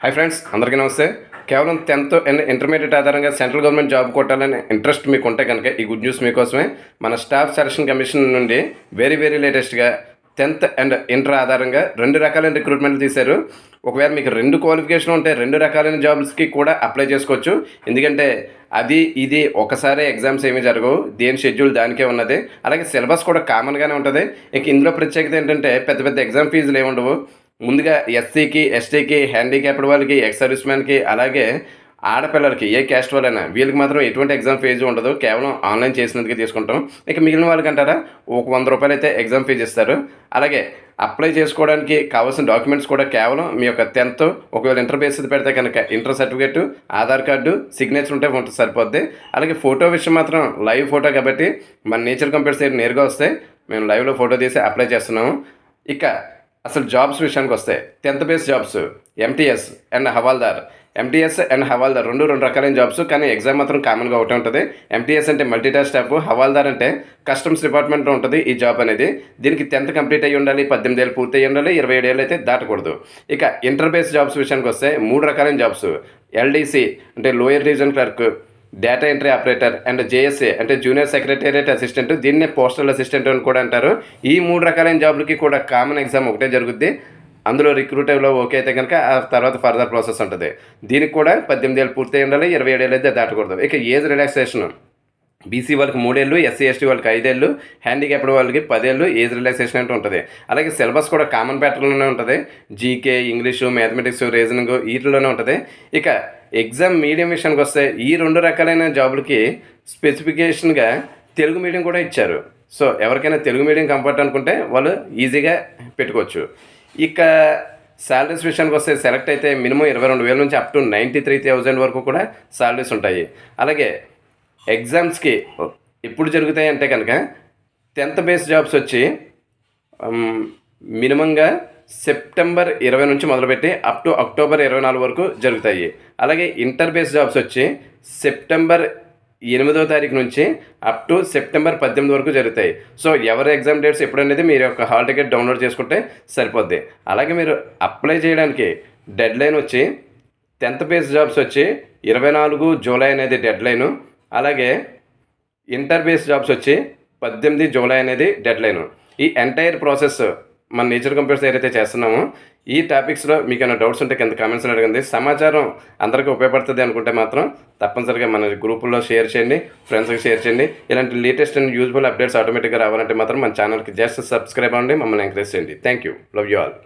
Hi friends, అందరికీ నమస్తే. కేవలం 10th అండ్ ఇంటర్మీడియట్ ఆధారంగా సెంట్రల్ గవర్నమెంట్ జాబ్ కొట్టాలనే ఇంట్రెస్ట్ మీకు ఉంటే కనుక ఈ గుడ్ న్యూస్ మీకోసమే. మన స్టాఫ్ సెలక్షన్ కమిషన్ నుండి వెరీ లేటెస్ట్గా 10th అండ్ ఇంటర్ ఆధారంగా 2 రకాలైన రిక్రూట్మెంట్లు తీశారు. ఒకవేళ మీకు 2 క్వాలిఫికేషన్ ఉంటే 2 రకాలైన జాబ్స్కి కూడా అప్లై చేసుకోవచ్చు. ఎందుకంటే అది ఇది ఒకసారి ఎగ్జామ్స్ ఏమీ జరగవు, దేని షెడ్యూల్ దానికే ఉన్నది. అలాగే సిలబస్ కూడా కామన్గానే ఉంటుంది. ఇక ఇందులో ప్రత్యేకత ఏంటంటే పెద్ద ఎగ్జామ్ ఫీజులు ఏమి ఉండవు. ముందుగా ఎస్సీకి, ఎస్టీకి, హ్యాండిక్యాప్డ్ వాళ్ళకి, ఎక్స్ సర్వీస్ మ్యాన్కి, అలాగే ఆడపిల్లలకి ఏ క్యాస్ట్ వాళ్ళైనా వీళ్ళకి మాత్రం ఎటువంటి ఎగ్జామ్ ఫీజు ఉండదు. కేవలం ఆన్లైన్ చేసినందుకే తీసుకుంటాం. ఇక మిగిలిన వాళ్ళకి అంటారా ఒక 100 రూపాయలు అయితే ఎగ్జామ్ ఫీజు ఇస్తారు. అలాగే అప్లై చేసుకోవడానికి కావాల్సిన డాక్యుమెంట్స్ కూడా కేవలం మీ యొక్క 10th, ఒకవేళ ఇంటర్ బేస్డ్ పెడితే కనుక inter certificate, Aadhaar card, signature ఉంటే సరిపోద్ది. అలాగే ఫోటో విషయం మాత్రం లైవ్ ఫోటో కాబట్టి మన నేచర్ కంప్యూటర్ సైడ్ నేరుగా వస్తే మేము లైవ్లో ఫోటో తీసి అప్లై చేస్తున్నాము. ఇక అసలు జాబ్స్ విషయానికి వస్తే 10th base jobs MTS and havaldar. MTS and havaldar రెండు రకాలైన జాబ్స్, కానీ ఎగ్జామ్ మాత్రం కామన్గా ఒకటే ఉంటుంది. ఎంటీఎస్ అంటే మల్టీటాస్క్ స్టాఫ్, హవాల్దార్ అంటే కస్టమ్స్ డిపార్ట్మెంట్లో ఉంటుంది ఈ జాబ్ అనేది. దీనికి 10th కంప్లీట్ అయ్యి ఉండాలి, 18 ఏళ్ళు పూర్తి అయ్యి ఉండాలి, 27 ఏళ్ళు అయితే దాటకూడదు. ఇక ఇంటర్ బేస్ జాబ్స్ విషయానికి వస్తే 3 రకాలైన జాబ్స్. ఎల్డీసీ అంటే lower division clerk, data entry operator and JSA అంటే జూనియర్ సెక్రటేరియట్ అసిస్టెంట్, దీన్నే పోస్టల్ అసిస్టెంట్ అని కూడా అంటారు. ఈ 3 రకాలైన జాబ్లకి కూడా కామన్ ఎగ్జామ్ ఒకటే జరుగుద్ది. అందులో రిక్రూటివ్లో ఓకే అయితే కనుక ఆ తర్వాత ఫర్దర్ ప్రాసెస్ ఉంటుంది. దీనికి కూడా 18 ఏళ్ళు పూర్తి అయ్యి ఉండాలి, 27 ఏళ్ళు అయితే దాటకూడదు. ఇక ఏజ్ రిలాక్సేషన్ బీసీ వాళ్ళకి 3 ఏళ్ళు, ఎస్సీ ఎస్టీ వాళ్ళకి 5 ఏళ్ళు, హ్యాండిక్యాప్డ్ వాళ్ళకి 10 ఏళ్ళు ఏజ్ రిలాక్సేషన్ అంటే ఉంటుంది. అలాగే సిలబస్ కూడా కామన్ ప్యాటర్న్లోనే ఉంటుంది. జీకే, ఇంగ్లీషు, మ్యాథమెటిక్స్, రీజనింగ్ వీటిలోనే ఉంటుంది. ఇక ఎగ్జామ్ మీడియం విషయానికి వస్తే ఈ 2 రకాలైన జాబులకి స్పెసిఫికేషన్గా తెలుగు మీడియం కూడా ఇచ్చారు. సో ఎవరికైనా తెలుగు మీడియం కంఫర్ట్ అనుకుంటే వాళ్ళు ఈజీగా పెట్టుకోవచ్చు. ఇక శాలరీస్ విషయానికి వస్తే సెలెక్ట్ అయితే మినిమం 22,000 నుంచి అప్ టు 93,000 వరకు కూడా శాలరీస్ ఉంటాయి. అలాగే ఎగ్జామ్స్కి ఎప్పుడు జరుగుతాయి అంటే కనుక 10th బేస్ జాబ్స్ వచ్చి మినిమంగా సెప్టెంబర్ 20 నుంచి మొదలుపెట్టి అప్ టు అక్టోబర్ 24 వరకు జరుగుతాయి. అలాగే ఇంటర్ బేస్ జాబ్స్ వచ్చి సెప్టెంబర్ 8వ తారీఖు నుంచి అప్ టు సెప్టెంబర్ 18 వరకు జరుగుతాయి. సో ఎవరి ఎగ్జామ్ డేట్స్ ఎప్పుడనేది మీరు యొక్క హాల్ టికెట్ డౌన్లోడ్ చేసుకుంటే సరిపోద్ది. అలాగే మీరు అప్లై చేయడానికి డెడ్ లైన్ వచ్చి 10th బేస్ జాబ్స్ వచ్చి 24 జూలై అనేది డెడ్ లైను. అలాగే ఇంటర్ బేస్ జాబ్స్ వచ్చి 18 జూలై అనేది డెడ్ లైను. ఈ ఎంటైర్ ప్రాసెస్ మన నేచర్ కంప్యూటర్స్ ఏదైతే చేస్తున్నామో ఈ టాపిక్స్లో మీకు ఏమైనా డౌట్స్ ఉంటే కింద కామెంట్స్లో అడగండి. సమాచారం అందరికీ ఉపయోగపడుతుంది అనుకుంటే మాత్రం తప్పనిసరిగా మన గ్రూపుల్లో షేర్ చేయండి, ఫ్రెండ్స్కి షేర్ చేయండి. ఇలాంటి లేటెస్ట్ అండ్ యూజ్ఫుల్ అప్డేట్స్ ఆటోమేటిక్గా రావాలంటే మాత్రం మన ఛానల్కి జస్ట్ సబ్స్క్రైబ్ అవ్వండి, మమ్మల్ని ఎంకరేజ్ చేయండి. Thank you, love you all.